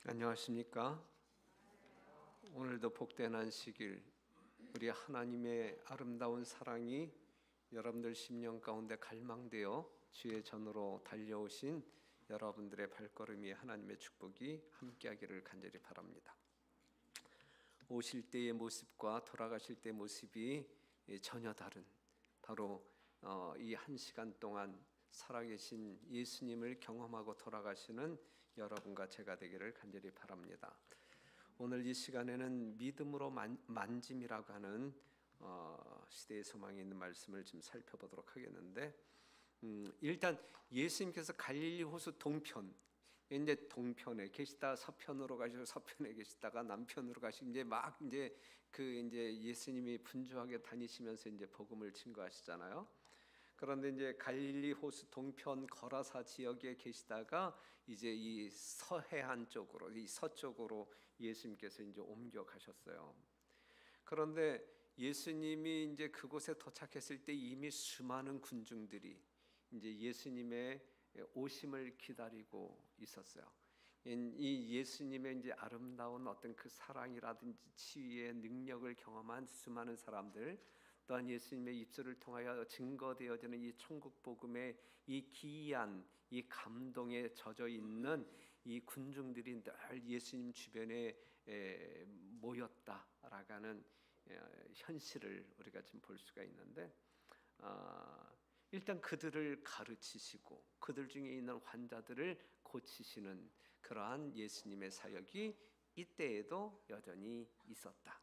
안녕하십니까? 오늘도 복된 안식일, 우리 하나님의 아름다운 사랑이 여러분들 심령 가운데 갈망되어 주의 전으로 달려오신 여러분들의 발걸음이 하나님의 축복이 함께하기를 간절히 바랍니다. 오실 때의 모습과 돌아가실 때의 모습이 전혀 다른, 바로 이 한 시간 동안 살아계신 예수님을 경험하고 돌아가시는 여러분과 제가 되기를 간절히 바랍니다. 오늘 이 시간에는 믿음으로 만짐이라고 하는 시대의 소망이 있는 말씀을 좀 살펴보도록 하겠는데, 일단 예수님께서 갈릴리 호수 동편, 이제 동편에 계시다 서편으로 가시고 서편에 계시다가 남편으로 가시고 이제 예수님이 분주하게 다니시면서 이제 복음을 증거하시잖아요. 그런데 이제 갈릴리 호수 동편 거라사 지역에 계시다가 이제 이 서해안 쪽으로, 이 서쪽으로 예수님께서 이제 옮겨 가셨어요. 그런데 예수님이 이제 그곳에 도착했을 때 이미 수많은 군중들이 이제 예수님의 오심을 기다리고 있었어요. 이 예수님의 이제 아름다운 어떤 그 사랑이라든지 치유의 능력을 경험한 수많은 사람들, 또한 예수님의 입술을 통하여 증거되어지는 이 천국 복음의 이 기이한 이 감동에 젖어 있는 이 군중들이 늘 예수님 주변에 모였다라고 하는 현실을 우리가 지금 볼 수가 있는데, 일단 그들을 가르치시고 그들 중에 있는 환자들을 고치시는 그러한 예수님의 사역이 이때에도 여전히 있었다.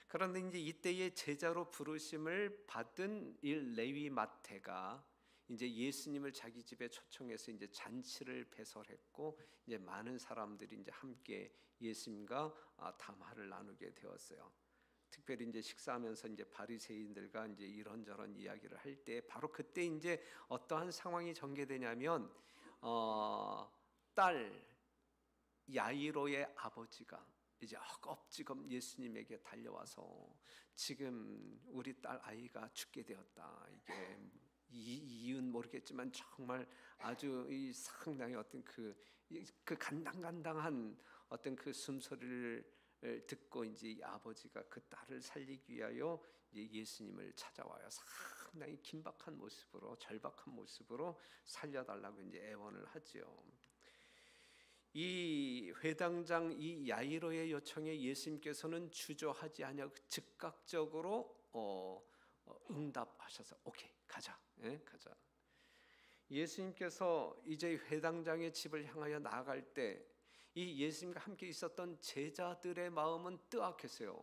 그런데 이제 이때의 제자로 부르심을 받은 이 레위 마태가 이제 예수님을 자기 집에 초청해서 이제 잔치를 배설했고, 이제 많은 사람들이 이제 함께 예수님과 담화를 나누게 되었어요. 특별히 이제 식사하면서 이제 바리새인들과 이제 이런저런 이야기를 할 때, 바로 그때 이제 어떠한 상황이 전개되냐면, 딸 야이로의 아버지가 이제 허겁지겁 예수님에게 달려와서 지금 우리 딸 아이가 죽게 되었다. 이게 이유는 모르겠지만 정말 아주 이 상당히 어떤 그 간당간당한 어떤 그 숨소리를 듣고 이제 이 아버지가 그 딸을 살리기 위하여 이제 예수님을 찾아와요. 상당히 긴박한 모습으로, 절박한 모습으로 살려달라고 이제 애원을 하지요. 이 회당장 이 야이로의 요청에 예수님께서는 주저하지 아니하고 즉각적으로 응답하셔서 오케이 가자, 가자. 예수님께서 이제 회당장의 집을 향하여 나아갈 때 이 예수님과 함께 있었던 제자들의 마음은 뜨악했어요.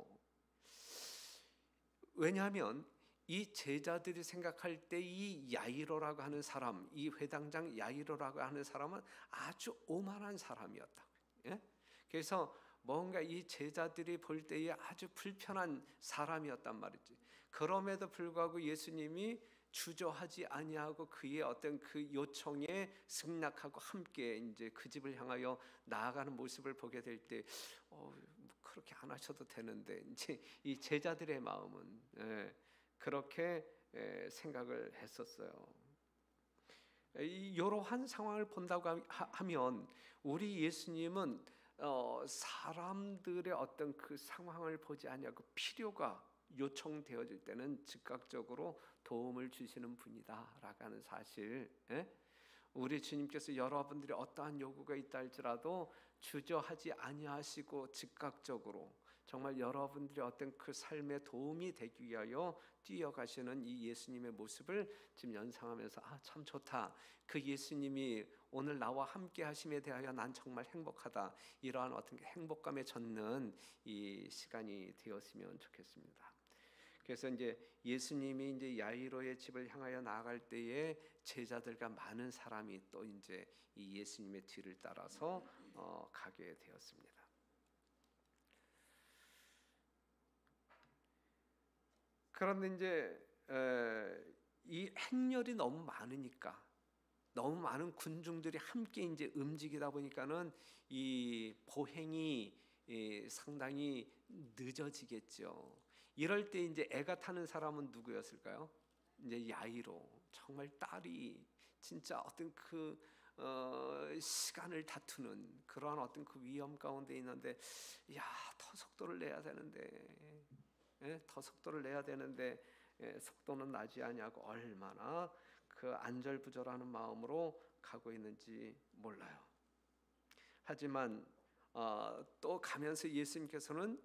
왜냐하면 이 제자들이 생각할 때 이 야이로라고 하는 사람, 이 회당장 야이로라고 하는 사람은 아주 오만한 사람이었다. 그래서 뭔가 이 제자들이 볼 때에 아주 불편한 사람이었단 말이지. 그럼에도 불구하고 예수님이 주저하지 아니하고 그의 어떤 그 요청에 승낙하고 함께 이제 그 집을 향하여 나아가는 모습을 보게 될 때, 그렇게 안 하셔도 되는데, 이제 이 제자들의 마음은 그렇게 생각을 했었어요. 이러한 상황을 본다고 하면 우리 예수님은 사람들의 어떤 그 상황을 보지 아니하고 필요가 요청되어질 때는 즉각적으로 도움을 주시는 분이다라고 하는 사실, 우리 주님께서 여러분들이 어떠한 요구가 있다 할지라도 주저하지 아니하시고 즉각적으로 정말 여러분들의 어떤 그 삶에 도움이 되기 위하여 뛰어가시는 이 예수님의 모습을 지금 연상하면서 참 좋다. 그 예수님이 오늘 나와 함께 하심에 대하여 난 정말 행복하다. 이러한 어떤 행복감에 젖는 이 시간이 되었으면 좋겠습니다. 그래서 이제 예수님이 이제 야이로의 집을 향하여 나아갈 때에 제자들과 많은 사람이 또 이제 이 예수님의 뒤를 따라서 가게 되었습니다. 그런데 이제 이 행렬이 너무 많으니까, 너무 많은 군중들이 함께 이제 움직이다 보니까는 이 보행이 상당히 늦어지겠죠. 이럴 때 이제 애가 타는 사람은 누구였을까요? 이제 야이로, 정말 딸이 진짜 어떤 그 시간을 다투는 그러한 어떤 그 위험 가운데 있는데, 야, 더 속도를 내야 되는데, 더 속도를 내야 되는데 속도는 나지 아니하고 얼마나 그 안절부절하는 마음으로 가고 있는지 몰라요. 하지만 또 가면서 예수님께서는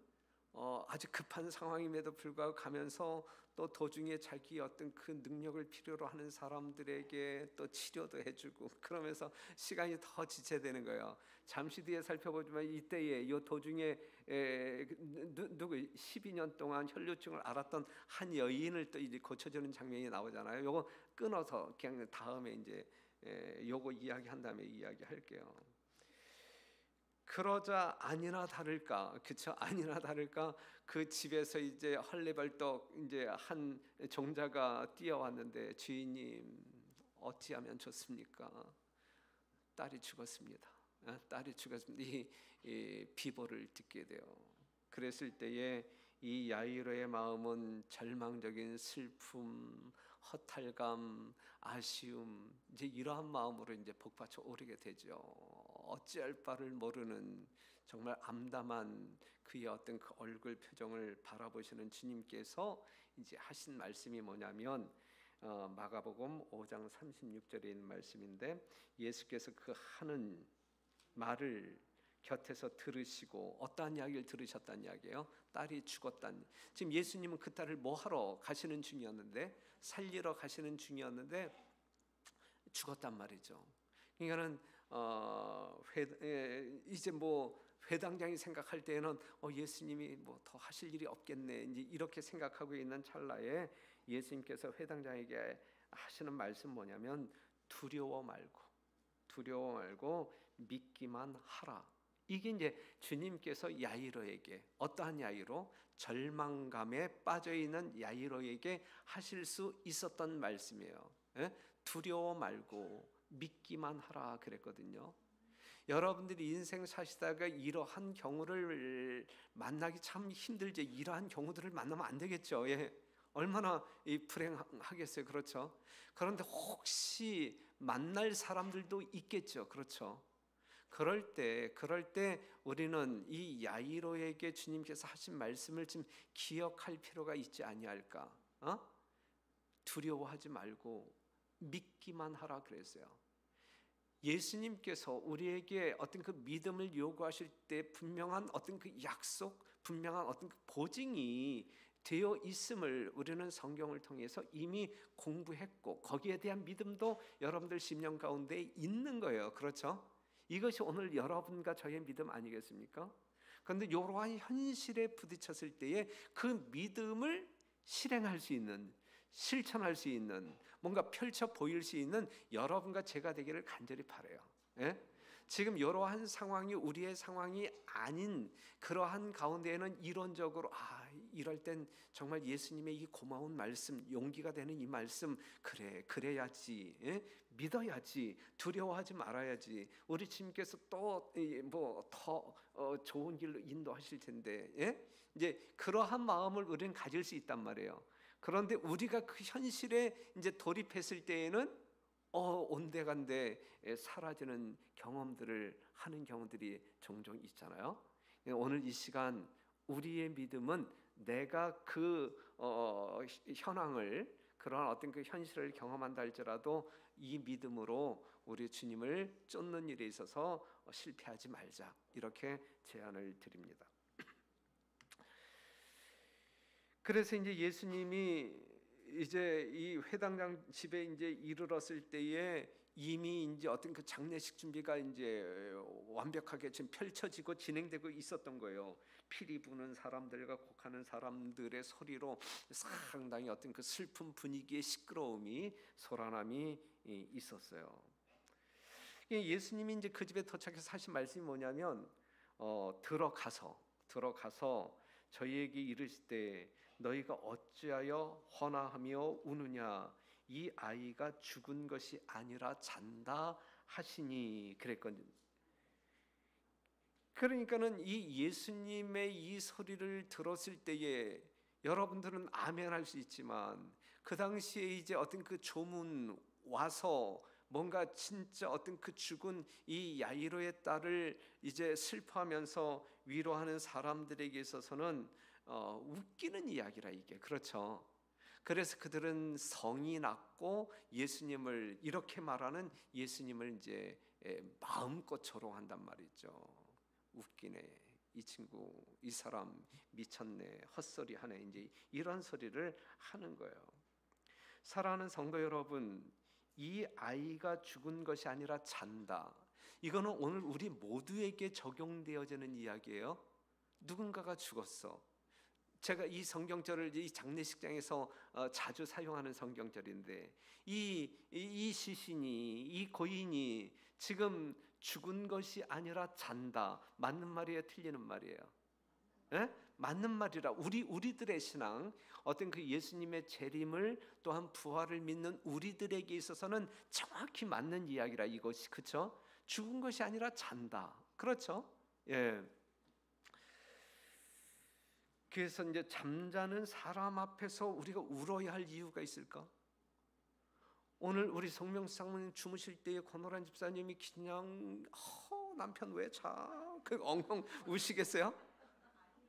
아주 급한 상황임에도 불구하고 가면서 또 도중에 자기 어떤 그 능력을 필요로 하는 사람들에게 또 치료도 해주고, 그러면서 시간이 더 지체되는 거예요. 잠시 뒤에 살펴보지만 이때에 이 도중에 누구 12년 동안 혈류증을 앓았던 한 여인을 또 이제 고쳐주는 장면이 나오잖아요. 요거 끊어서 그냥 다음에 이제 요거 이야기한 다음에 이야기할게요. 그러자 아니나 다를까, 그쵸? 아니나 다를까 그 집에서 이제 헐레벌떡 이제 한 종자가 뛰어왔는데, 주인님 어찌하면 좋습니까? 딸이 죽었습니다. 딸이 죽었습니다. 이 비보를 듣게 돼요. 그랬을 때에 이 야이로의 마음은 절망적인 슬픔, 허탈감, 아쉬움, 이제 이러한 마음으로 이제 복받쳐 오르게 되죠. 어찌할 바를 모르는 정말 암담한 그의 어떤 그 얼굴 표정을 바라보시는 주님께서 이제 하신 말씀이 뭐냐면, 마가복음 5장 36절에 있는 말씀인데, 예수께서 그 하는 말을 곁에서 들으시고 어떠한 이야기를 들으셨다는 이야기예요? 딸이 죽었다는. 지금 예수님은 그 딸을 뭐 하러 가시는 중이었는데, 살리러 가시는 중이었는데 죽었단 말이죠. 그러니까는 이제 뭐 회당장이 생각할 때에는 예수님이 뭐 더 하실 일이 없겠네, 이제 이렇게 생각하고 있는 찰나에 예수님께서 회당장에게 하시는 말씀 뭐냐면, 두려워 말고 믿기만 하라. 이게 이제 주님께서 야이로에게, 어떠한 야이로? 절망감에 빠져 있는 야이로에게 하실 수 있었던 말씀이에요. 두려워 말고 믿기만 하라 그랬거든요. 여러분들이 인생 사시다가 이러한 경우를 만나기 참 힘들죠. 이러한 경우들을 만나면 안 되겠죠. 얼마나 불행하겠어요. 그렇죠? 그런데 혹시 만날 사람들도 있겠죠. 그렇죠? 그럴 때 우리는 이 야이로에게 주님께서 하신 말씀을 좀 기억할 필요가 있지 아니할까? 두려워하지 말고 믿기만 하라 그랬어요. 예수님께서 우리에게 어떤 그 믿음을 요구하실 때 분명한 어떤 그 약속, 분명한 어떤 그 보증이 되어 있음을 우리는 성경을 통해서 이미 공부했고, 거기에 대한 믿음도 여러분들 심령 가운데 있는 거예요. 그렇죠? 이것이 오늘 여러분과 저의 믿음 아니겠습니까? 그런데 이러한 현실에 부딪혔을 때에 그 믿음을 실행할 수 있는, 실천할 수 있는, 뭔가 펼쳐 보일 수 있는 여러분과 제가 되기를 간절히 바라요. 지금 이러한 상황이 우리의 상황이 아닌 그러한 가운데에는 이론적으로 이럴 땐 정말 예수님의 이 고마운 말씀, 용기가 되는 이 말씀, 그래야지, 믿어야지, 두려워하지 말아야지, 우리 주님께서 또 뭐 더 좋은 길로 인도하실 텐데, 이제 그러한 마음을 우리는 가질 수 있단 말이에요. 그런데 우리가 그 현실에 이제 돌입했을 때에는 온데간데 사라지는 경험들을 하는 경우들이 종종 있잖아요. 오늘 이 시간 우리의 믿음은 내가 그 현황을, 그런 어떤 그 현실을 경험한다 할지라도 이 믿음으로 우리 주님을 쫓는 일에 있어서 실패하지 말자, 이렇게 제안을 드립니다. 그래서 이제 예수님이 이제 이 회당장 집에 이제 이르렀을 때에 이미 이제 어떤 그 장례식 준비가 이제 완벽하게 지금 펼쳐지고 진행되고 있었던 거예요. 피리 부는 사람들과 곡하는 사람들의 소리로 상당히 어떤 그 슬픈 분위기의 시끄러움이, 소란함이 있었어요. 예수님이 이제 그 집에 도착해서 하신 말씀이 뭐냐면, 들어가서 저희에게 이르실 때 너희가 어찌하여 헌화하며 우느냐, 이 아이가 죽은 것이 아니라 잔다 하시니 그랬거든요. 그러니까는 이 예수님의 이 소리를 들었을 때에 여러분들은 아멘 할 수 있지만, 그 당시에 이제 어떤 그 조문 와서 뭔가 진짜 어떤 그 죽은 이 야이로의 딸을 이제 슬퍼하면서 위로하는 사람들에게 있어서는 웃기는 이야기라 이게. 그렇죠. 그래서 그들은 성이 났고 예수님을 이렇게 말하는 예수님을 이제 마음껏 조롱한단 말이죠. 웃기네. 이 친구, 이 사람 미쳤네. 헛소리하네. 이제 이런 소리를 하는 거예요. 사랑하는 성도 여러분, 이 아이가 죽은 것이 아니라 잔다. 이거는 오늘 우리 모두에게 적용되어지는 이야기예요. 누군가가 죽었어. 제가 이 성경절을 이 장례식장에서 자주 사용하는 성경절인데 이 시신이, 이 고인이 지금 죽은 것이 아니라 잔다. 맞는 말이에요, 틀리는 말이에요? 에? 맞는 말이라. 우리들의 신앙, 어떤 그 예수님의 재림을 또한 부활을 믿는 우리들에게 있어서는 정확히 맞는 이야기라 이것이. 그렇죠? 죽은 것이 아니라 잔다. 그렇죠? 예. 그래서 이제 잠자는 사람 앞에서 우리가 울어야 할 이유가 있을까? 오늘 우리 성명수 장모님 주무실 때에 권호란 집사님이 그냥 남편 왜 자? 그 엉엉 우시겠어요?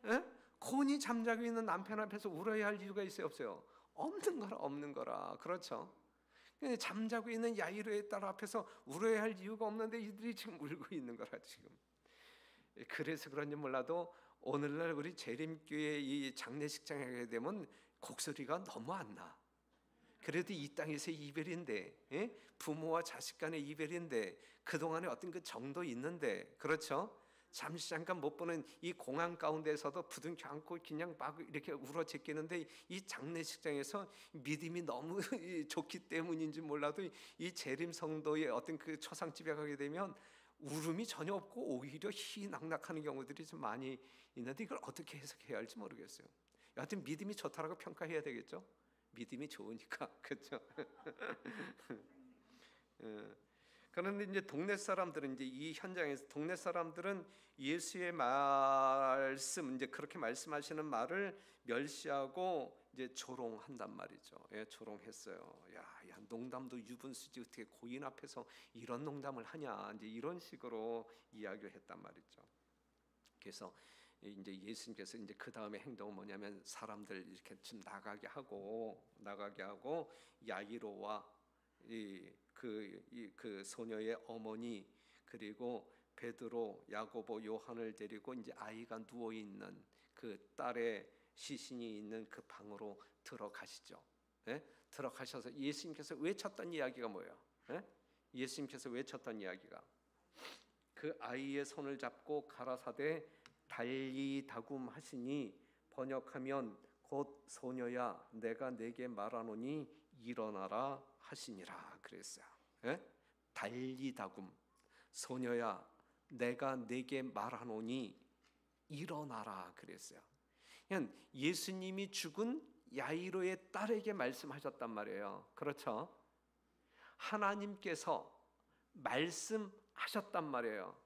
예? 곤히 잠자고 있는 남편 앞에서 울어야 할 이유가 있어요, 없어요? 없는 거라. 그렇죠? 잠자고 있는 야이로의 딸 앞에서 울어야 할 이유가 없는데 이들이 지금 울고 있는 거라 지금. 그래서 그런지 몰라도 오늘날 우리 재림교회 이 장례식장에 가게 되면 곡소리가 너무 안 나. 그래도 이 땅에서 이별인데, 예? 부모와 자식 간의 이별인데 그동안에 어떤 그 정도 있는데, 그렇죠? 잠시 잠깐 못 보는 이 공항 가운데서도 부둥켜 안고 그냥 막 이렇게 울어 제끼는데 이 장례식장에서 믿음이 너무 좋기 때문인지 몰라도 이 재림 성도의 어떤 그 초상집에 가게 되면 울음이 전혀 없고 오히려 희낙낙하는 경우들이 좀 많이 있는데 이걸 어떻게 해석해야 할지 모르겠어요. 여하튼 믿음이 좋다라고 평가해야 되겠죠. 믿음이 좋으니까. 그렇죠? 그런데 이제 동네 사람들은 이제 이 현장에서 동네 사람들은 예수의 말씀, 이제 그렇게 말씀하시는 말을 멸시하고 이제 조롱한단 말이죠. 예, 조롱했어요. 야, 농담도 유분수지 어떻게 고인 앞에서 이런 농담을 하냐, 이제 이런 식으로 이야기를 했단 말이죠. 그래서 이제 예수님께서 이제 그 다음에 행동은 뭐냐면 사람들 이렇게 좀 나가게 하고 야이로와 그 소녀의 어머니 그리고 베드로, 야고보, 요한을 데리고 이제 아이가 누워 있는 그 딸의 시신이 있는 그 방으로 들어가시죠. 예? 들어가셔서 예수님께서 외쳤던 이야기가 뭐예요? 예? 예수님께서 외쳤던 이야기가 그 아이의 손을 잡고 가라사대 달리다굼 하시니 번역하면 곧 소녀야 내가 네게 말하노니 일어나라 하시니라 그랬어요. 예? 달리다굼, 소녀야 내가 네게 말하노니 일어나라 그랬어요. 그냥 예수님이 죽은 야이로의 딸에게 말씀하셨단 말이에요. 그렇죠? 하나님께서 말씀하셨단 말이에요.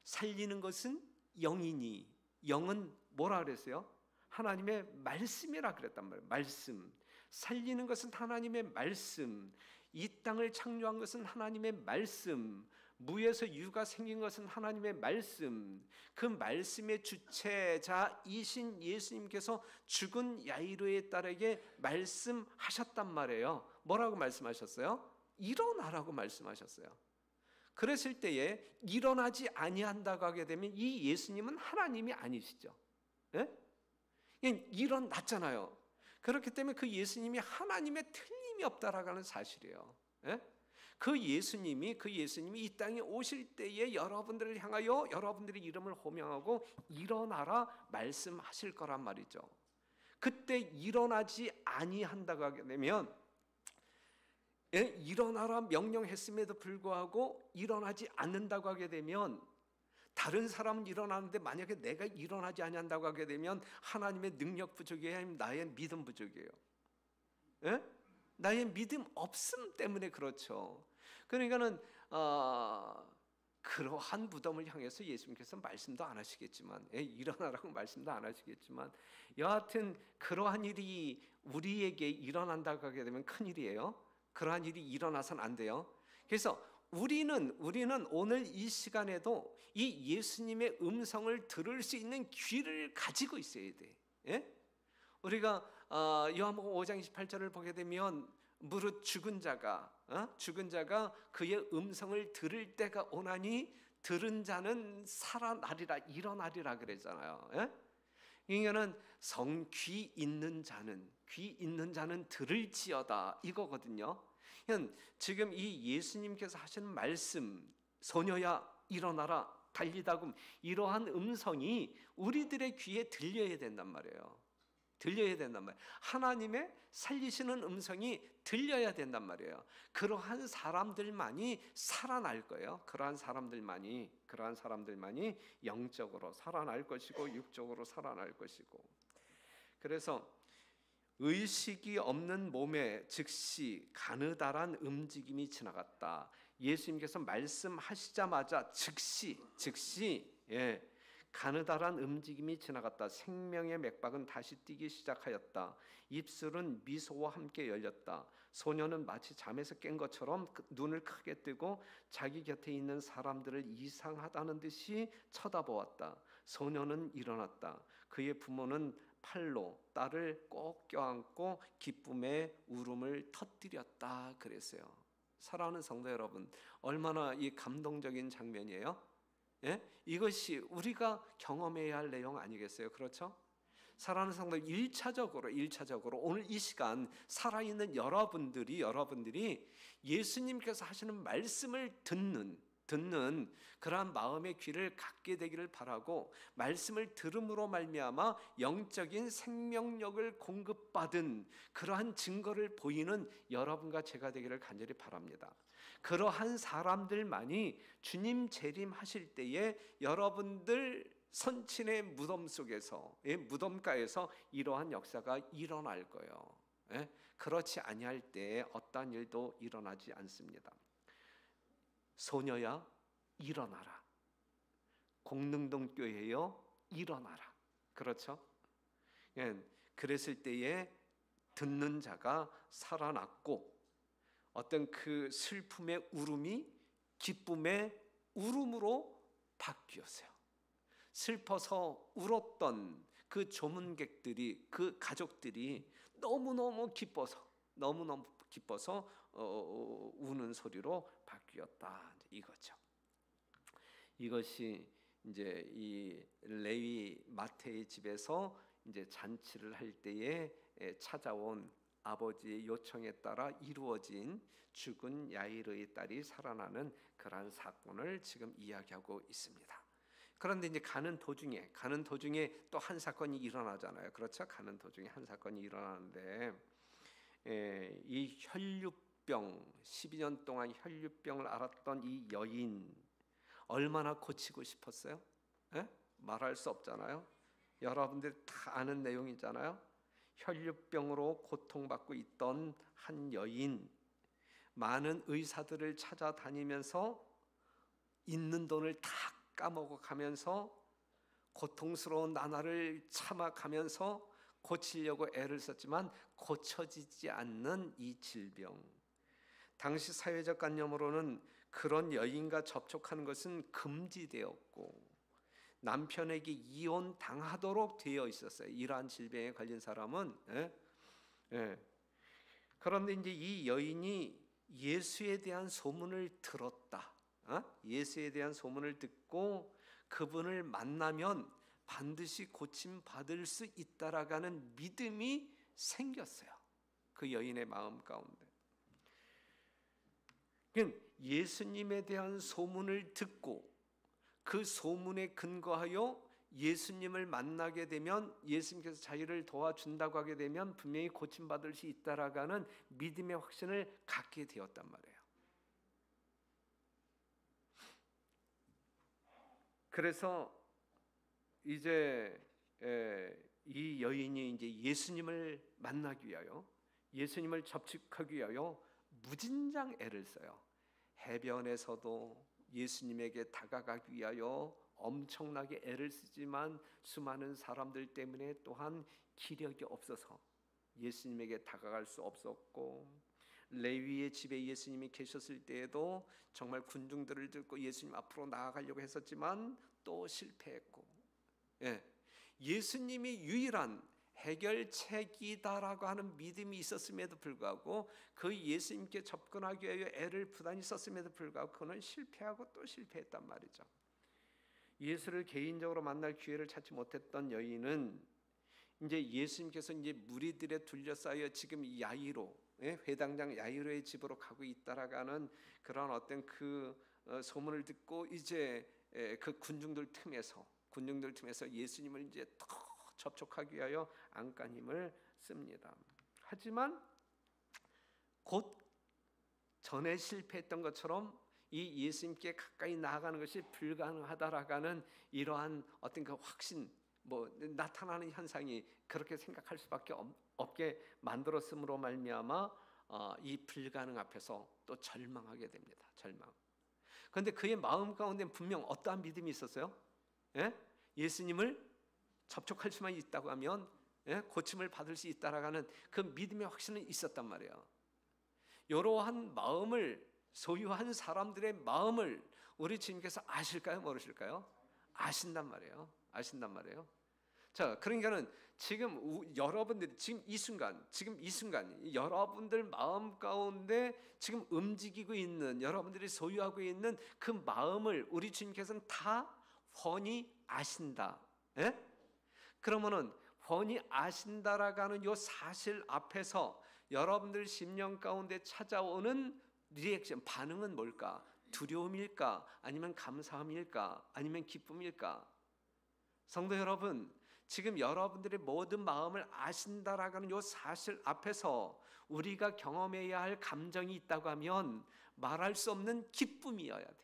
살리는 것은 영이니, 영은 뭐라 그랬어요? 하나님의 말씀이라 그랬단 말이에요. 말씀. 살리는 것은 하나님의 말씀. 이 땅을 창조한 것은 하나님의 말씀. 무에서 유가 생긴 것은 하나님의 말씀. 그 말씀의 주체자이신 예수님께서 죽은 야이로의 딸에게 말씀하셨단 말이에요. 뭐라고 말씀하셨어요? 일어나라고 말씀하셨어요. 그랬을 때에 일어나지 아니한다고 하게 되면 이 예수님은 하나님이 아니시죠. 예? 일어났잖아요. 그렇기 때문에 그 예수님이 하나님의 틀림이 없다라고 하는 사실이에요. 예? 그 예수님이 이 땅에 오실 때에 여러분들을 향하여 여러분들의 이름을 호명하고 일어나라 말씀하실 거란 말이죠. 그때 일어나지 아니한다고 하게 되면 일어나라 명령했음에도 불구하고 일어나지 않는다고 하게 되면 다른 사람은 일어나는데 만약에 내가 일어나지 아니한다고 하게 되면 하나님의 능력 부족이에요? 아니면 나의 믿음 부족이에요? 예? 나의 믿음 없음 때문에 그렇죠. 그러니까는 그러한 무덤을 향해서 예수님께서 말씀도 안 하시겠지만 일어나라고 말씀도 안 하시겠지만 여하튼 그러한 일이 우리에게 일어난다고 하게 되면 큰일이에요. 그러한 일이 일어나서는 안 돼요. 그래서 우리는 오늘 이 시간에도 이 예수님의 음성을 들을 수 있는 귀를 가지고 있어야 돼. 예? 우리가 요한복음 5장 28절을 보게 되면 무릇 죽은 자가 그의 음성을 들을 때가 오나니 들은 자는 살아나리라, 일어나리라 그랬잖아요. 예? 이거는 귀 있는 자는 들을지어다 이거거든요. 지금 이 예수님께서 하시는 말씀, 소녀야 일어나라 달리다금, 이러한 음성이 우리들의 귀에 들려야 된단 말이에요. 하나님의 살리시는 음성이 들려야 된단 말이에요. 그러한 사람들만이 살아날 거예요. 그러한 사람들만이 영적으로 살아날 것이고 육적으로 살아날 것이고. 그래서 의식이 없는 몸에 즉시 가느다란 움직임이 지나갔다. 예수님께서 말씀하시자마자 즉시 가느다란 움직임이 지나갔다. 생명의 맥박은 다시 뛰기 시작하였다. 입술은 미소와 함께 열렸다. 소녀는 마치 잠에서 깬 것처럼 눈을 크게 뜨고 자기 곁에 있는 사람들을 이상하다는 듯이 쳐다보았다. 소녀는 일어났다. 그의 부모는 팔로 딸을 꼭 껴안고 기쁨의 울음을 터뜨렸다 그랬어요. 사랑하는 성도 여러분, 얼마나 이 감동적인 장면이에요. 예? 이것이 우리가 경험해야 할 내용 아니겠어요? 그렇죠? 사랑하는 성도, 1차적으로 오늘 이 시간 살아있는 여러분들이 예수님께서 하시는 말씀을 듣는 그러한 마음의 귀를 갖게 되기를 바라고, 말씀을 들음으로 말미암아 영적인 생명력을 공급받은 그러한 증거를 보이는 여러분과 제가 되기를 간절히 바랍니다. 그러한 사람들만이 주님 재림하실 때에 여러분들 선친의 무덤 속에서, 무덤가에서 이러한 역사가 일어날 거예요. 그렇지 아니할 때 어떠한 일도 일어나지 않습니다. 소녀야 일어나라. 공릉동 교회여 일어나라. 그렇죠? 그랬을 때에 듣는 자가 살아났고, 어떤 그 슬픔의 울음이 기쁨의 울음으로 바뀌었어요. 슬퍼서 울었던 그 조문객들이, 그 가족들이 너무너무 기뻐서 우는 소리로 바뀌었다, 이거죠. 이것이 이제 이 레위 마태의 집에서 이제 잔치를 할 때에 찾아온 아버지의 요청에 따라 이루어진 죽은 야이로의 딸이 살아나는 그러한 사건을 지금 이야기하고 있습니다. 그런데 이제 가는 도중에 또 한 사건이 일어나잖아요. 그렇죠? 가는 도중에 한 사건이 일어나는데, 이 혈류병 12년 동안 혈류병을 앓았던 이 여인, 얼마나 고치고 싶었어요? 말할 수 없잖아요. 여러분들 다 아는 내용이잖아요. 혈류병으로 고통받고 있던 한 여인, 많은 의사들을 찾아다니면서 있는 돈을 다 까먹어 가면서 고통스러운 나날을 참아가면서 고치려고 애를 썼지만 고쳐지지 않는 이 질병. 당시 사회적 관념으로는 그런 여인과 접촉하는 것은 금지되었고 남편에게 이혼 당하도록 되어 있었어요. 이러한 질병에 걸린 사람은. 그런데 이제 이 여인이 예수에 대한 소문을 들었다. 예수에 대한 소문을 듣고 그분을 만나면 반드시 고침 받을 수 있다라는 믿음이 생겼어요. 그 여인의 마음 가운데. 예수님에 대한 소문을 듣고 그 소문에 근거하여 예수님을 만나게 되면, 예수님께서 자기를 도와준다고 하게 되면 분명히 고침받을 수 있다라는 믿음의 확신을 갖게 되었단 말이에요. 그래서 이제 이 여인이 이제 예수님을 만나기 위하여, 예수님을 접촉하기 위하여 무진장 애를 써요. 해변에서도 예수님에게 다가가기 위하여 엄청나게 애를 쓰지만 수많은 사람들 때문에 또한 기력이 없어서 예수님에게 다가갈 수 없었고, 레위의 집에 예수님이 계셨을 때에도 정말 군중들을 듣고 예수님 앞으로 나아가려고 했었지만 또 실패했고, 예수님이 유일한 해결책이다라고 하는 믿음이 있었음에도 불구하고 그 예수님께 접근하기 위하여 애를 부단히 썼음에도 불구하고 그는 실패하고 또 실패했단 말이죠. 예수를 개인적으로 만날 기회를 찾지 못했던 여인은 이제 예수님께서 이제 무리들에 둘러싸여 지금 야이로, 회당장 야이로의 집으로 가고 있다라는 그런 어떤 그 소문을 듣고 이제 그 군중들 틈에서 예수님을 이제 더 접촉하기 위하여 안간힘을 씁니다. 하지만 곧 전에 실패했던 것처럼 이 예수님께 가까이 나아가는 것이 불가능하다라는 이러한 어떤 그 확신, 나타나는 현상이 그렇게 생각할 수밖에 없게 만들었음으로 말미암아 이 불가능 앞에서 또 절망하게 됩니다. 절망. 그런데 그의 마음 가운데 분명 어떠한 믿음이 있었어요? 예수님을 접촉할 수만 있다고 하면 고침을 받을 수 있다라는 그 믿음의 확신은 있었단 말이에요. 이러한 마음을 소유한 사람들의 마음을 우리 주님께서 아실까요? 모르실까요? 아신단 말이에요. 자, 그러니까는 지금 여러분들이 지금 이 순간 여러분들 마음 가운데 지금 움직이고 있는, 여러분들이 소유하고 있는 그 마음을 우리 주님께서는 다 훤히 아신다. 그러면은 훤히 아신다라는 요 사실 앞에서 여러분들 심령 가운데 찾아오는 리액션, 반응은 뭘까? 두려움일까? 아니면 감사함일까? 아니면 기쁨일까? 성도 여러분, 지금 여러분들의 모든 마음을 아신다라는 요 사실 앞에서 우리가 경험해야 할 감정이 있다고 하면 말할 수 없는 기쁨이어야 돼.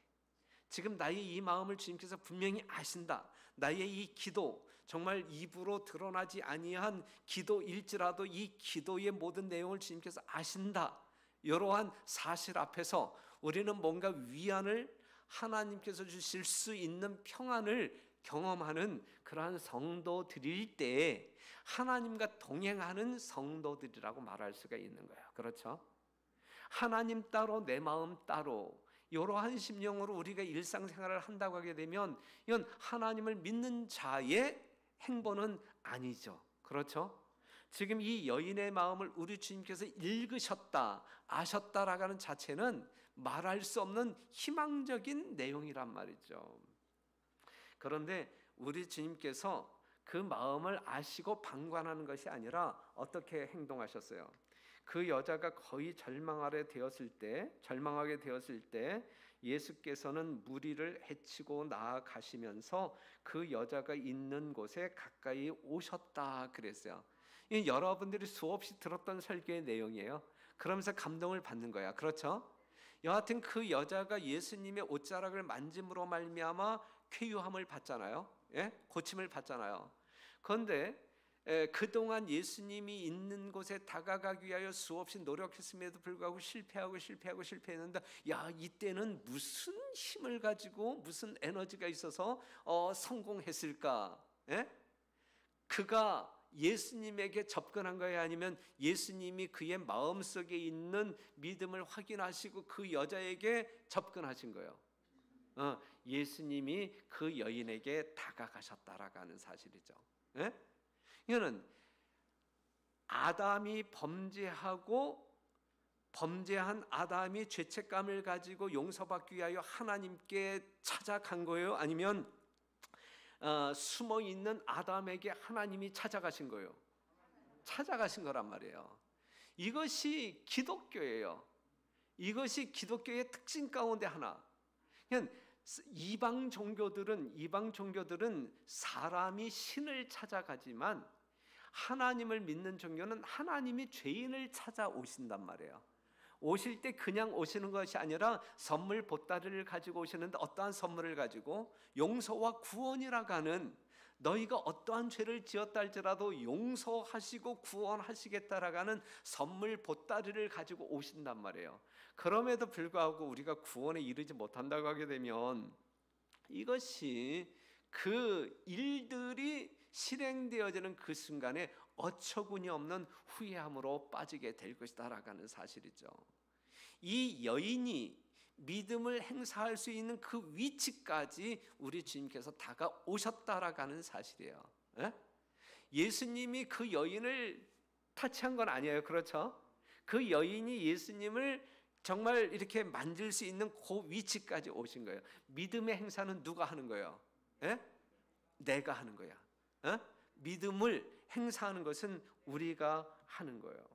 지금 나의 이 마음을 주님께서 분명히 아신다. 나의 이 기도, 정말 입으로 드러나지 아니한 기도일지라도 이 기도의 모든 내용을 주님께서 아신다. 이러한 사실 앞에서 우리는 뭔가 위안을, 하나님께서 주실 수 있는 평안을 경험하는 그러한 성도들일 때 하나님과 동행하는 성도들이라고 말할 수가 있는 거예요. 그렇죠? 하나님 따로 내 마음 따로 이러한 심령으로 우리가 일상생활을 한다고 하게 되면 이건 하나님을 믿는 자의 행보는 아니죠. 그렇죠? 지금 이 여인의 마음을 우리 주님께서 읽으셨다, 아셨다라는 자체는 말할 수 없는 희망적인 내용이란 말이죠. 그런데 우리 주님께서 그 마음을 아시고 방관하는 것이 아니라 어떻게 행동하셨어요? 그 여자가 거의 절망하게 되었을 때 예수께서는 무리를 헤치고 나아가시면서 그 여자가 있는 곳에 가까이 오셨다 그랬어요. 이 여러분들이 수없이 들었던 설교의 내용이에요. 그러면서 감동을 받는 거야. 그렇죠? 여하튼 그 여자가 예수님의 옷자락을 만짐으로 말미암아 쾌유함을 받잖아요. 고침을 받잖아요. 그런데 그동안 예수님이 있는 곳에 다가가기 위하여 수없이 노력했음에도 불구하고 실패했는데, 이때는 무슨 힘을 가지고 무슨 에너지가 있어서 성공했을까? 그가 예수님에게 접근한 거예요? 아니면 예수님이 그의 마음속에 있는 믿음을 확인하시고 그 여자에게 접근하신 거예요? 예수님이 그 여인에게 다가가셨다라는 사실이죠. 이거는 아담이 범죄한 아담이 죄책감을 가지고 용서받기 위하여 하나님께 찾아간 거예요? 아니면 숨어있는 아담에게 하나님이 찾아가신 거예요? 찾아가신 거란 말이에요. 이것이 기독교예요. 이것이 기독교의 특징 가운데 하나. 그냥 이방 종교들은 사람이 신을 찾아가지만 하나님을 믿는 종교는 하나님이 죄인을 찾아오신단 말이에요. 오실 때 그냥 오시는 것이 아니라 선물 보따리를 가지고 오시는데, 어떠한 선물을 가지고? 용서와 구원이라고 하는, 너희가 어떠한 죄를 지었다 할지라도 용서하시고 구원하시겠다라고 하는 선물 보따리를 가지고 오신단 말이에요. 그럼에도 불구하고 우리가 구원에 이르지 못한다고 하게 되면 이것이 그 일들이 실행되어지는 그 순간에 어처구니 없는 후회함으로 빠지게 될 것이다라고 하는 사실이죠. 이 여인이 믿음을 행사할 수 있는 그 위치까지 우리 주님께서 다가오셨다라는 사실이에요. 예? 예수님이 그 여인을 타치한 건 아니에요. 그렇죠? 그 여인이 예수님을 정말 이렇게 만질 수 있는 그 위치까지 오신 거예요. 믿음의 행사는 누가 하는 거예요? 예? 내가 하는 거야. 예? 믿음을 행사하는 것은 우리가 하는 거예요.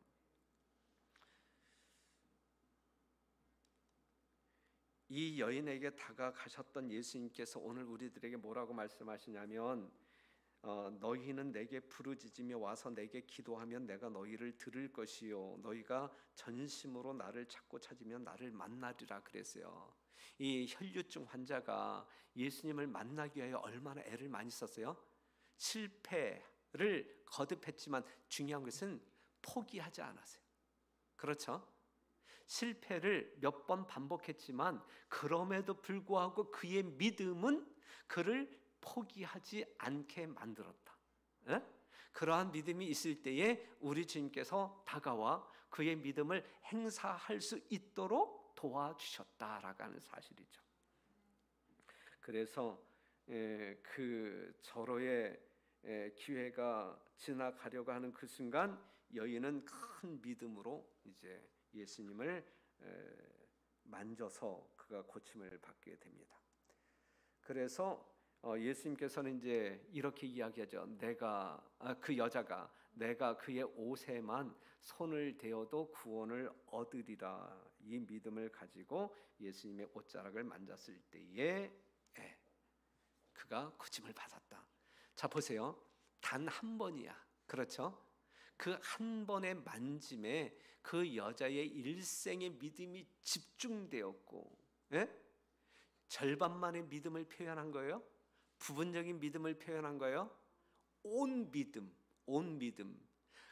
이 여인에게 다가가셨던 예수님께서 오늘 우리들에게 뭐라고 말씀하시냐면 너희는 내게 부르짖으며 와서 내게 기도하면 내가 너희를 들을 것이요 너희가 전심으로 나를 찾고 찾으면 나를 만나리라 그랬어요. 이 혈류증 환자가 예수님을 만나기 위하여 얼마나 애를 많이 썼어요? 실패를 거듭했지만 중요한 것은 포기하지 않았어요. 그렇죠? 실패를 몇 번 반복했지만 그럼에도 불구하고 그의 믿음은 그를 포기하지 않게 만들었다. 에? 그러한 믿음이 있을 때에 우리 주님께서 다가와 그의 믿음을 행사할 수 있도록 도와주셨다라고 하는 사실이죠. 그래서 그 절호의 기회가 지나가려고 하는 그 순간 여인은 큰 믿음으로 이제 예수님을 만져서 그가 고침을 받게 됩니다. 그래서 예수님께서는 이제 이렇게 이야기하죠. 그 여자가 내가 그의 옷에만 손을 대어도 구원을 얻으리라. 이 믿음을 가지고 예수님의 옷자락을 만졌을 때에 그가 고침을 받았다. 자 보세요. 단 한 번이야. 그렇죠? 그 한 번의 만짐에 그 여자의 일생의 믿음이 집중되었고, 절반만의 믿음을 표현한 거예요? 부분적인 믿음을 표현한 거예요? 온 믿음.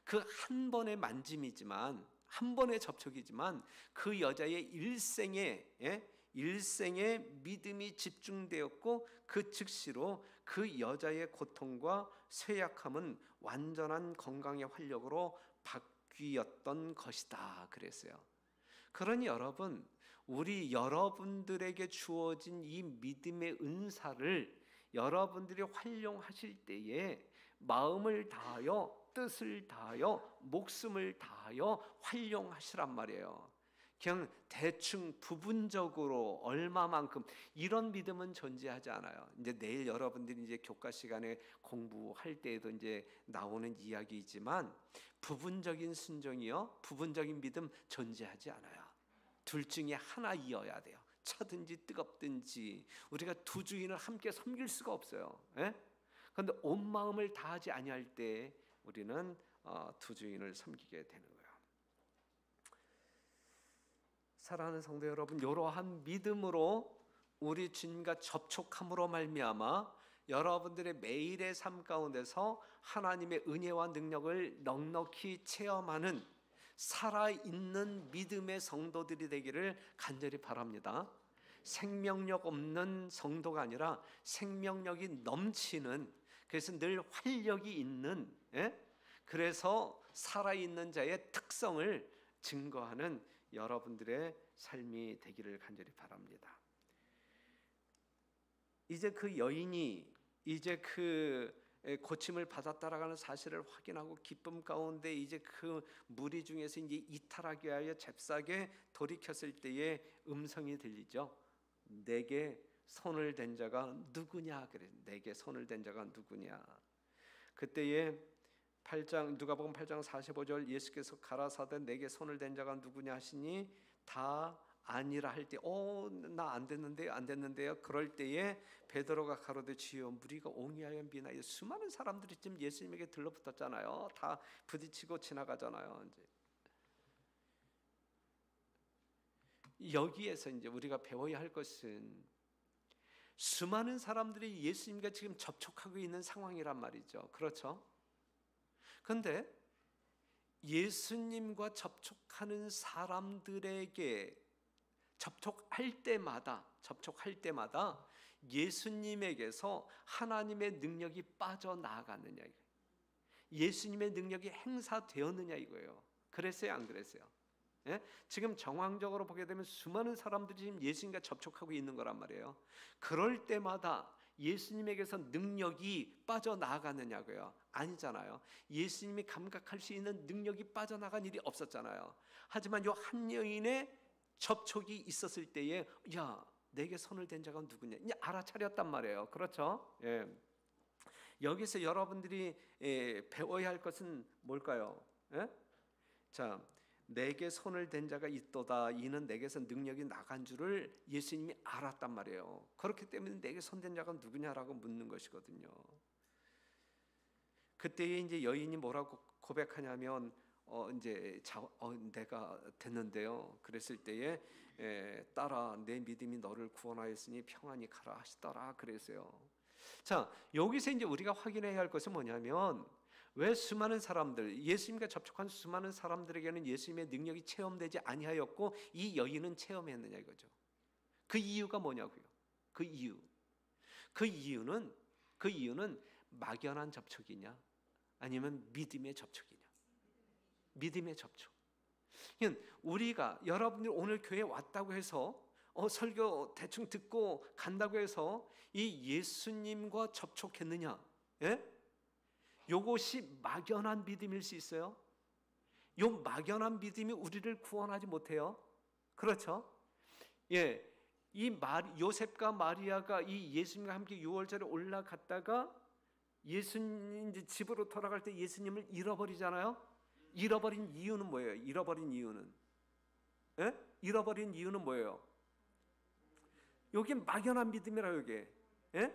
그 한 번의 만짐이지만, 한 번의 접촉이지만 그 여자의 일생의 믿음이 집중되었고 그 즉시로 그 여자의 고통과 쇠약함은 완전한 건강의 활력으로 바뀌었던 것이다 그랬어요. 그러니 여러분, 우리 여러분들에게 주어진 이 믿음의 은사를 여러분들이 활용하실 때에 마음을 다하여 뜻을 다하여 목숨을 다하여 활용하시란 말이에요. 그냥 대충 부분적으로 얼마만큼 이런 믿음은 존재하지 않아요. 이제 내일 여러분들이 이제 교과 시간에 공부할 때에도 이제 나오는 이야기이지만 부분적인 순종이요, 부분적인 믿음 존재하지 않아요. 둘 중에 하나이어야 돼요. 차든지 뜨겁든지 우리가 두 주인을 함께 섬길 수가 없어요. 그런데 온 마음을 다하지 아니할 때 우리는 두 주인을 섬기게 되는 거예요. 사랑하는 성도 여러분, 이러한 믿음으로 우리 주님과 접촉함으로 말미암아 여러분들의 매일의 삶 가운데서 하나님의 은혜와 능력을 넉넉히 체험하는 살아있는 믿음의 성도들이 되기를 간절히 바랍니다. 생명력 없는 성도가 아니라 생명력이 넘치는, 그래서 늘 활력이 있는, 그래서 살아있는 자의 특성을 증거하는 여러분들의 삶이 되기를 간절히 바랍니다. 이제 그 여인이 이제 그 고침을 받았다라는 사실을 확인하고 기쁨 가운데 이제 그 무리 중에서 이제 이탈하게 하여 잽싸게 돌이켰을 때에 음성이 들리죠. 내게 손을 댄 자가 누구냐 그래. 내게 손을 댄 자가 누구냐. 그때에 누가복음 8장 45절 예수께서 가라사대 내게 손을 댄 자가 누구냐 하시니 다 아니라 할 때 나 안 됐는데요. 그럴 때에 베드로가 가로되 주여 무리가 옹이하여 비나이다. 수많은 사람들이 지금 예수님에게 들러붙었잖아요. 다 부딪히고 지나가잖아요. 이제 여기에서 이제 우리가 배워야 할 것은 수많은 사람들이 예수님과 지금 접촉하고 있는 상황이란 말이죠. 그렇죠? 그런데 예수님과 접촉하는 사람들에게 접촉할 때마다 예수님에게서 하나님의 능력이 빠져나가느냐, 예수님의 능력이 행사되었느냐 이거예요. 그랬어요, 안 그랬어요? 예? 지금 정황적으로 보게 되면 수많은 사람들이 지금 예수님과 접촉하고 있는 거란 말이에요. 그럴 때마다 예수님에게서 능력이 빠져나가느냐고요? 아니잖아요. 예수님이 감각할 수 있는 능력이 빠져나간 일이 없었잖아요. 하지만 요 한 여인의 접촉이 있었을 때에 야, 내게 손을 댄 자가 누구냐? 이제 알아차렸단 말이에요. 그렇죠? 예. 여기서 여러분들이 배워야 할 것은 뭘까요? 예? 자, 내게 손을 댄 자가 있도다. 이는 내게서 능력이 나간 줄을 예수님이 알았단 말이에요. 그렇기 때문에 내게 손댄 자가 누구냐라고 묻는 것이거든요. 그때에 이제 여인이 뭐라고 고백하냐면 내가 됐는데요. 그랬을 때에 딸아, 내 믿음이 너를 구원하였으니 평안히 가라 하시더라 그랬어요. 자, 여기서 이제 우리가 확인해야 할 것은 뭐냐면 왜 수많은 사람들, 예수님과 접촉한 수많은 사람들에게는 예수님의 능력이 체험되지 아니하였고 이 여인은 체험했느냐 이거죠. 그 이유가 뭐냐고요? 그 이유는 막연한 접촉이냐 아니면 믿음의 접촉이냐? 믿음의 접촉. 우리가 여러분들 오늘 교회 왔다고 해서 설교 대충 듣고 간다고 해서 이 예수님과 접촉했느냐? 예? 요것이 막연한 믿음일 수 있어요. 요 막연한 믿음이 우리를 구원하지 못해요. 그렇죠? 예, 요셉과 마리아가 이 예수님과 함께 유월절에 올라갔다가 예수님 이제 집으로 돌아갈 때 예수님을 잃어버리잖아요. 잃어버린 이유는 뭐예요? 잃어버린 이유는 뭐예요? 여기 막연한 믿음이라 여기. 예?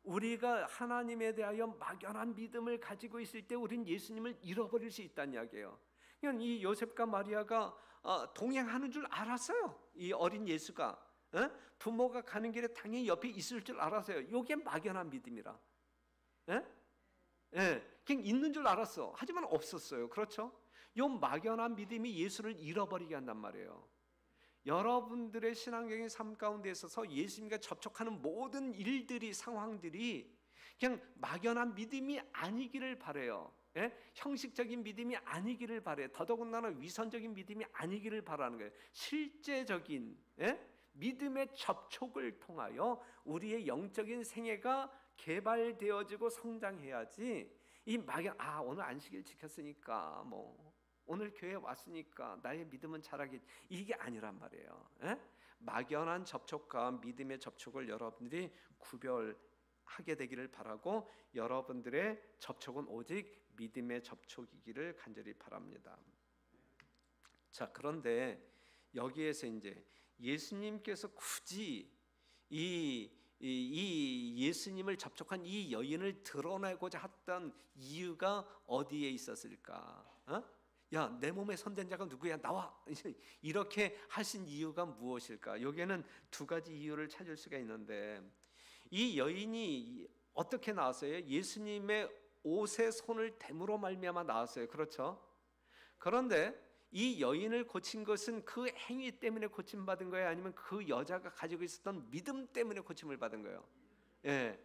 우리가 하나님에 대하여 막연한 믿음을 가지고 있을 때 우리는 예수님을 잃어버릴 수 있다는 이야기예요. 그냥 이 요셉과 마리아가 동행하는 줄 알았어요. 이 어린 예수가 부모가 가는 길에 당연히 옆에 있을 줄 알았어요. 이게 막연한 믿음이라. 그냥 있는 줄 알았어. 하지만 없었어요. 그렇죠? 이 막연한 믿음이 예수를 잃어버리게 한단 말이에요. 여러분들의 신앙적인 삶 가운데 있어서 예수님과 접촉하는 모든 일들이 상황들이 그냥 막연한 믿음이 아니기를 바라요. 형식적인 믿음이 아니기를 바라요. 더더군다나 위선적인 믿음이 아니기를 바라는 거예요. 실제적인 믿음의 접촉을 통하여 우리의 영적인 생애가 개발되어지고 성장해야지 이 막연 오늘 안식일 지켰으니까 오늘 교회 왔으니까 나의 믿음은 자라겠지 이게 아니란 말이에요. 막연한 접촉과 믿음의 접촉을 여러분들이 구별하게 되기를 바라고 여러분들의 접촉은 오직 믿음의 접촉이기를 간절히 바랍니다. 자, 그런데 여기에서 이제 예수님께서 굳이 이 예수님을 접촉한 이 여인을 드러내고자 했던 이유가 어디에 있었을까? 야, 내 몸에 손댄 자가 누구야? 나와! 이렇게 하신 이유가 무엇일까? 여기에는 두 가지 이유를 찾을 수가 있는데 이 여인이 어떻게 나왔어요? 예수님의 옷에 손을 댐으로 말미암아 나왔어요. 그렇죠? 그런데 이 여인을 고친 것은 그 행위 때문에 고침받은 거예요? 아니면 그 여자가 가지고 있었던 믿음 때문에 고침을 받은 거예요? 예.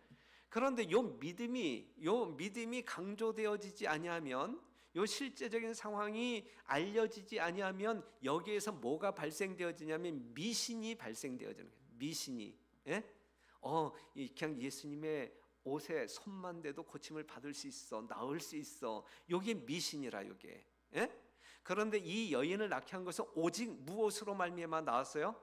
그런데 요 믿음이 강조되어지지 아니하면 요 실제적인 상황이 알려지지 아니하면 여기에서 뭐가 발생되어지냐면 미신이 발생되어지는 거예요. 미신이. 그냥 예수님의 옷에 손만 대도 고침을 받을 수 있어, 나을 수 있어. 요게 미신이라 요게. 그런데 이 여인을 낳게 한 것은 오직 무엇으로 말미암아 나왔어요?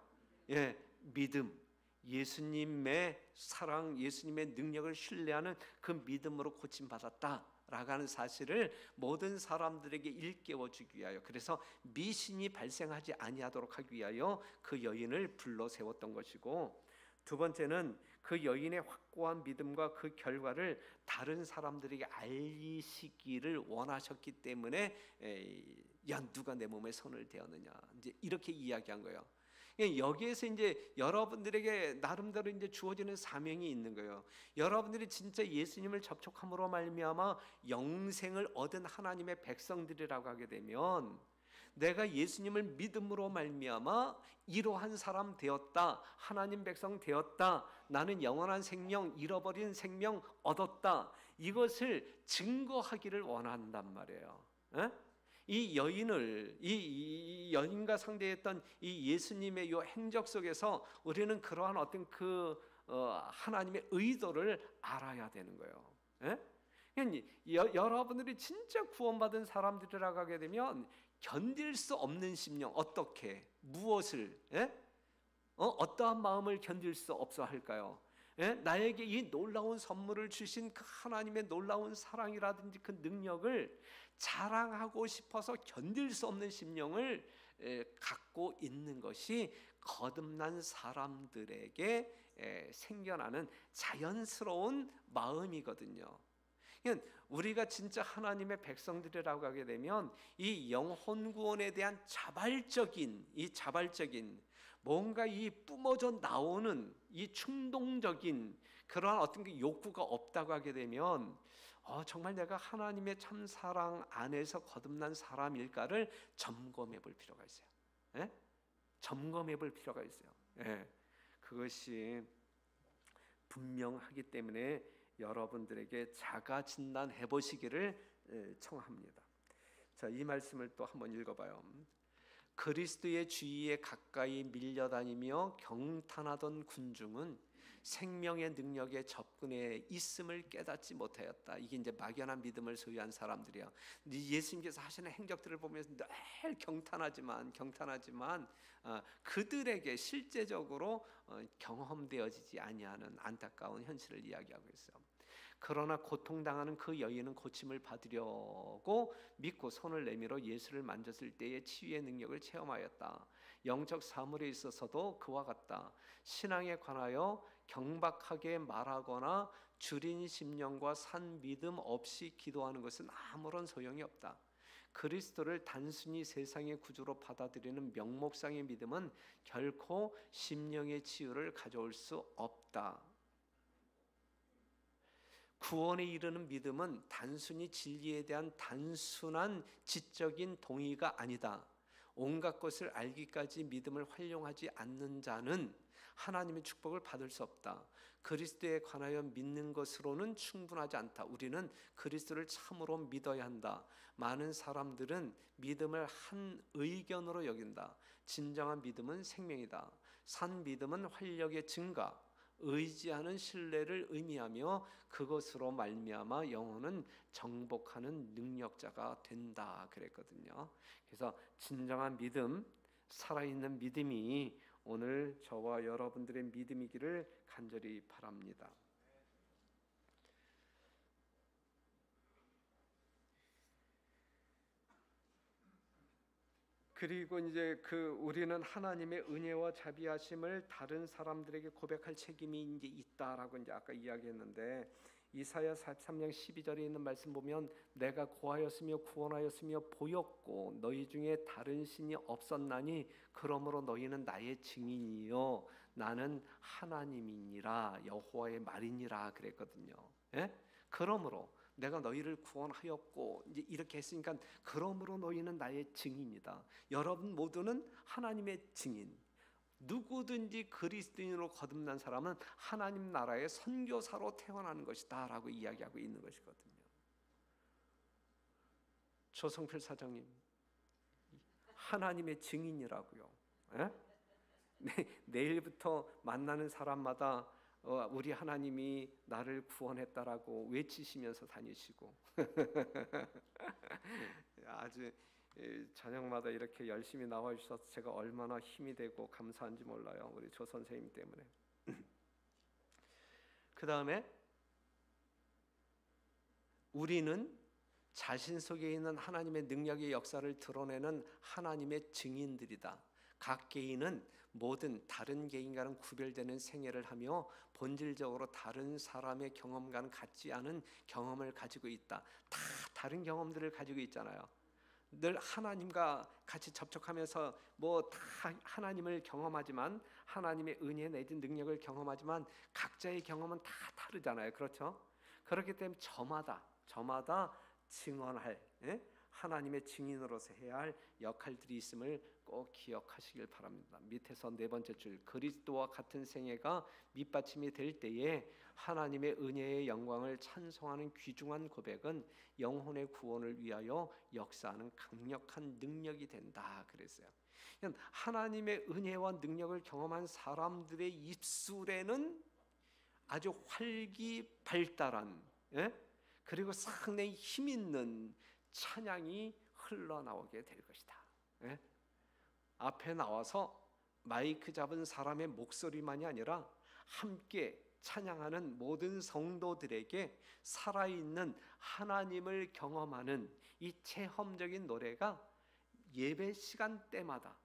믿음. 예수님의 사랑, 예수님의 능력을 신뢰하는 그 믿음으로 고침받았다라고 하는 사실을 모든 사람들에게 일깨워 주기 위하여, 그래서 미신이 발생하지 아니하도록 하기 위하여 그 여인을 불러 세웠던 것이고, 두 번째는 그 여인의 확고한 믿음과 그 결과를 다른 사람들에게 알리시기를 원하셨기 때문에 야, 누가 내 몸에 손을 대었느냐 이제 이렇게 이야기한 거예요. 여기에서 이제 여러분들에게 나름대로 이제 주어지는 사명이 있는 거예요. 여러분들이 진짜 예수님을 접촉함으로 말미암아 영생을 얻은 하나님의 백성들이라고 하게 되면, 내가 예수님을 믿음으로 말미암아 이러한 사람 되었다, 하나님 백성 되었다, 나는 영원한 생명, 잃어버린 생명 얻었다, 이것을 증거하기를 원한단 말이에요. 이 여인을 이 여인과 상대했던 이 예수님의 이 행적 속에서 우리는 그러한 어떤 하나님의 의도를 알아야 되는 거예요. 예? 여러분들이 진짜 구원받은 사람들이라고 하게 되면 견딜 수 없는 심령, 어떻게 무엇을 어떠한 마음을 견딜 수 없어 할까요? 나에게 이 놀라운 선물을 주신 그 하나님의 놀라운 사랑이라든지 그 능력을 자랑하고 싶어서 견딜 수 없는 심령을 갖고 있는 것이 거듭난 사람들에게 생겨나는 자연스러운 마음이거든요. 우리가 진짜 하나님의 백성들이라고 하게 되면 이 영혼 구원에 대한 자발적인 뭔가 이 뿜어져 나오는 이 충동적인 그러한 어떤 그 욕구가 없다고 하게 되면 정말 내가 하나님의 참 사랑 안에서 거듭난 사람일까를 점검해 볼 필요가 있어요. 점검해 볼 필요가 있어요. 그것이 분명하기 때문에 여러분들에게 자가 진단해 보시기를 청합니다. 자, 이 말씀을 또 한번 읽어봐요. 그리스도의 주위에 가까이 밀려다니며 경탄하던 군중은 생명의 능력에 접근해 있음을 깨닫지 못하였다. 이게 이제 막연한 믿음을 소유한 사람들이야. 예수님께서 하시는 행적들을 보면서 늘 경탄하지만 그들에게 실제적으로 경험되어지지 아니하는 안타까운 현실을 이야기하고 있어요. 그러나 고통당하는 그 여인은 고침을 받으려고 믿고 손을 내밀어 예수를 만졌을 때의 치유의 능력을 체험하였다. 영적 사물에 있어서도 그와 같다. 신앙에 관하여 경박하게 말하거나 줄인 심령과 산 믿음 없이 기도하는 것은 아무런 소용이 없다. 그리스도를 단순히 세상의 구주로 받아들이는 명목상의 믿음은 결코 심령의 치유를 가져올 수 없다. 구원에 이르는 믿음은 단순히 진리에 대한 단순한 지적인 동의가 아니다. 온갖 것을 알기까지 믿음을 활용하지 않는 자는 하나님의 축복을 받을 수 없다. 그리스도에 관하여 믿는 것으로는 충분하지 않다. 우리는 그리스도를 참으로 믿어야 한다. 많은 사람들은 믿음을 한 의견으로 여긴다. 진정한 믿음은 생명이다. 산 믿음은 활력의 증가, 의지하는 신뢰를 의미하며 그것으로 말미암아 영혼은 정복하는 능력자가 된다 그랬거든요. 그래서 진정한 믿음, 살아있는 믿음이 오늘 저와 여러분들의 믿음이기를 간절히 바랍니다. 그리고 이제 우리는 하나님의 은혜와 자비하심을 다른 사람들에게 고백할 책임이 이제 있다라고 이제 아까 이야기했는데, 이사야 43장 12절에 있는 말씀 보면 내가 고하였으며 구원하였으며 보였고 너희 중에 다른 신이 없었나니 그러므로 너희는 나의 증인이요 나는 하나님이니라 여호와의 말이니라 그랬거든요. 그러므로 내가 너희를 구원하였고 이제 이렇게 했으니까 그러므로 너희는 나의 증인이다. 여러분 모두는 하나님의 증인. 누구든지 그리스도인으로 거듭난 사람은 하나님 나라의 선교사로 태어나는 것이다 라고 이야기하고 있는 것이거든요. 조성필 사장님, 하나님의 증인이라고요. 내일부터 만나는 사람마다 우리 하나님이 나를 구원했다라고 외치시면서 다니시고 아주 저녁마다 이렇게 열심히 나와 주셔서 제가 얼마나 힘이 되고 감사한지 몰라요. 우리 조 선생님 때문에. 그 다음에 우리는 자신 속에 있는 하나님의 능력의 역사를 드러내는 하나님의 증인들이다. 각 개인은 모든 다른 개인과는 구별되는 생애를 하며 본질적으로 다른 사람의 경험과는 같지 않은 경험을 가지고 있다. 다 다른 경험들을 가지고 있잖아요. 늘 하나님과 같이 접촉하면서 다 하나님을 경험하지만, 하나님의 은혜 내진 능력을 경험하지만 각자의 경험은 다 다르잖아요. 그렇죠? 그렇기 때문에 저마다 증언할 하나님의 증인으로서 해야 할 역할들이 있음을 꼭 기억하시길 바랍니다. 밑에서 네 번째 줄, 그리스도와 같은 생애가 밑받침이 될 때에 하나님의 은혜의 영광을 찬송하는 귀중한 고백은 영혼의 구원을 위하여 역사하는 강력한 능력이 된다 그랬어요. 하나님의 은혜와 능력을 경험한 사람들의 입술에는 아주 활기발달한, 그리고 상당히 힘 있는 찬양이 흘러나오게 될 것이다. 앞에 나와서 마이크 잡은 사람의 목소리만이 아니라 함께 찬양하는 모든 성도들에게 살아있는 하나님을 경험하는 이 체험적인 노래가 예배 시간대마다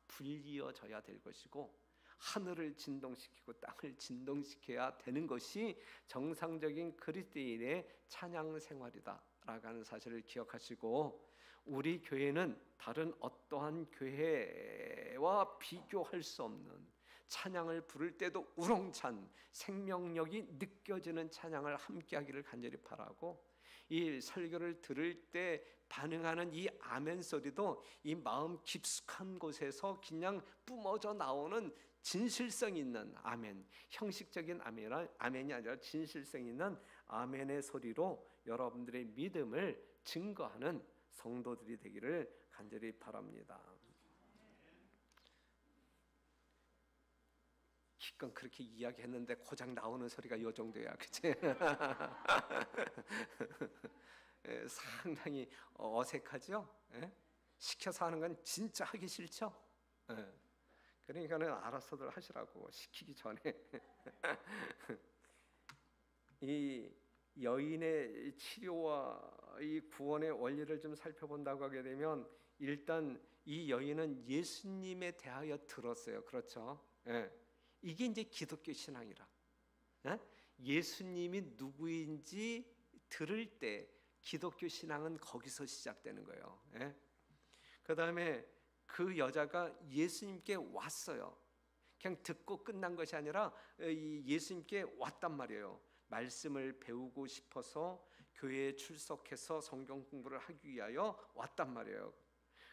불리어져야 될 것이고, 하늘을 진동시키고 땅을 진동시켜야 되는 것이 정상적인 그리스도인의 찬양 생활이다라고 하는 사실을 기억하시고, 우리 교회는 다른 어떠한 교회와 비교할 수 없는 찬양을 부를 때도 우렁찬 생명력이 느껴지는 찬양을 함께하기를 간절히 바라고, 이 설교를 들을 때 반응하는 이 아멘 소리도 이 마음 깊숙한 곳에서 그냥 뿜어져 나오는 진실성 있는 아멘, 형식적인 아멘이 아니라 진실성 있는 아멘의 소리로 여러분들의 믿음을 증거하는 성도들이 되기를 간절히 바랍니다. 기껏 그렇게 이야기했는데 고작 나오는 소리가 이 정도야, 그치? 상당히 어색하죠? 시켜서 하는 건 진짜 하기 싫죠? 그러니까는 알아서들 하시라고, 시키기 전에. 이 여인의 치료와 이 구원의 원리를 좀 살펴본다고 하게 되면, 일단 이 여인은 예수님에 대하여 들었어요. 그렇죠? 이게 이제 기독교 신앙이라. 예수님이 누구인지 들을 때 기독교 신앙은 거기서 시작되는 거예요. 그 다음에 그 여자가 예수님께 왔어요. 그냥 듣고 끝난 것이 아니라 예수님께 왔단 말이에요. 말씀을 배우고 싶어서 교회에 출석해서 성경 공부를 하기 위하여 왔단 말이에요.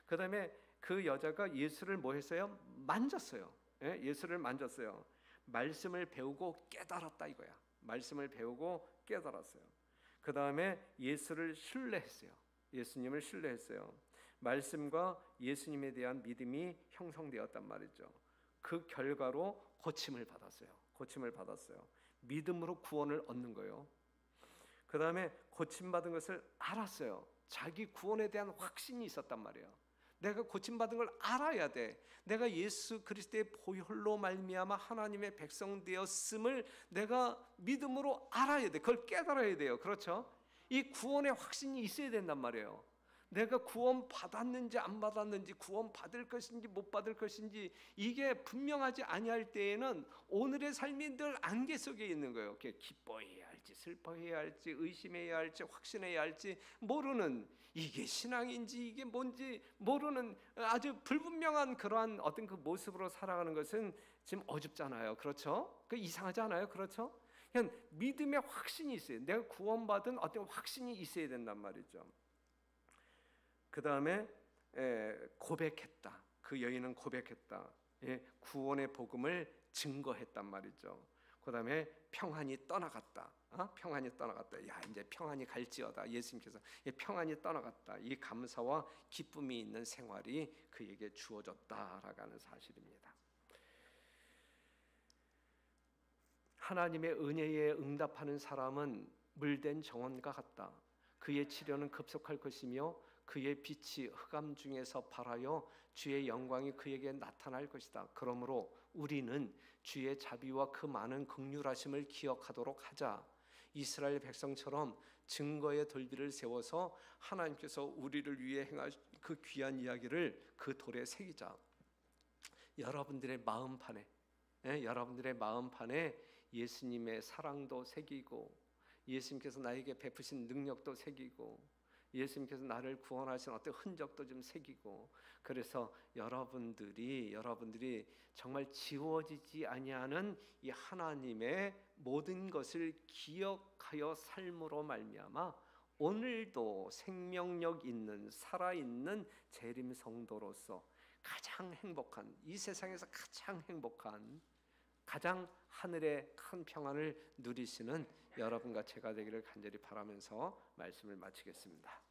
그 다음에 그 여자가 예수를 뭐 했어요? 만졌어요. 예수를 만졌어요. 말씀을 배우고 깨달았다 이거야. 말씀을 배우고 깨달았어요. 그 다음에 예수를 신뢰했어요. 예수님을 신뢰했어요. 말씀과 예수님에 대한 믿음이 형성되었단 말이죠. 그 결과로 고침을 받았어요. 고침을 받았어요. 믿음으로 구원을 얻는 거예요. 그 다음에 고침받은 것을 알았어요. 자기 구원에 대한 확신이 있었단 말이에요. 내가 고침받은 걸 알아야 돼. 내가 예수 그리스도의 보혈로 말미암아 하나님의 백성 되었음을 내가 믿음으로 알아야 돼. 그걸 깨달아야 돼요. 그렇죠? 이 구원의 확신이 있어야 된단 말이에요. 내가 구원 받았는지 안 받았는지, 구원 받을 것인지 못 받을 것인지 이게 분명하지 아니할 때에는 오늘의 삶이 늘 안개 속에 있는 거예요. 기뻐해야 할지 슬퍼해야 할지 의심해야 할지 확신해야 할지 모르는, 이게 신앙인지 이게 뭔지 모르는 아주 불분명한 그러한 어떤 그 모습으로 살아가는 것은 지금 어줍잖아요. 그렇죠? 그 이상하지 않아요? 그렇죠? 그냥 믿음의 확신이 있어요. 내가 구원받은 어떤 확신이 있어야 된단 말이죠. 그 다음에 고백했다. 그 여인은 고백했다. 구원의 복음을 증거했단 말이죠. 그 다음에 평안이 떠나갔다. 평안이 떠나갔다. 야, 이제 평안이 갈지어다. 예수님께서 평안이 떠나갔다. 이 감사와 기쁨이 있는 생활이 그에게 주어졌다라고 하는 사실입니다. 하나님의 은혜에 응답하는 사람은 물된 정원과 같다. 그의 치료는 급속할 것이며 그의 빛이 흑암 중에서 발하여 주의 영광이 그에게 나타날 것이다. 그러므로 우리는 주의 자비와 그 많은 긍휼하심을 기억하도록 하자. 이스라엘 백성처럼 증거의 돌비를 세워서 하나님께서 우리를 위해 행하신 그 귀한 이야기를 그 돌에 새기자. 여러분들의 마음판에 예수님의 사랑도 새기고, 예수님께서 나에게 베푸신 능력도 새기고, 예수님께서 나를 구원하신 어떤 흔적도 좀 새기고, 그래서 여러분들이 정말 지워지지 아니하는 이 하나님의 모든 것을 기억하여 삶으로 말미암아 오늘도 생명력 있는 살아있는 재림 성도로서 가장 행복한, 이 세상에서 가장 행복한, 가장 하늘의 큰 평안을 누리시는 여러분과 제가 되기를 간절히 바라면서 말씀을 마치겠습니다.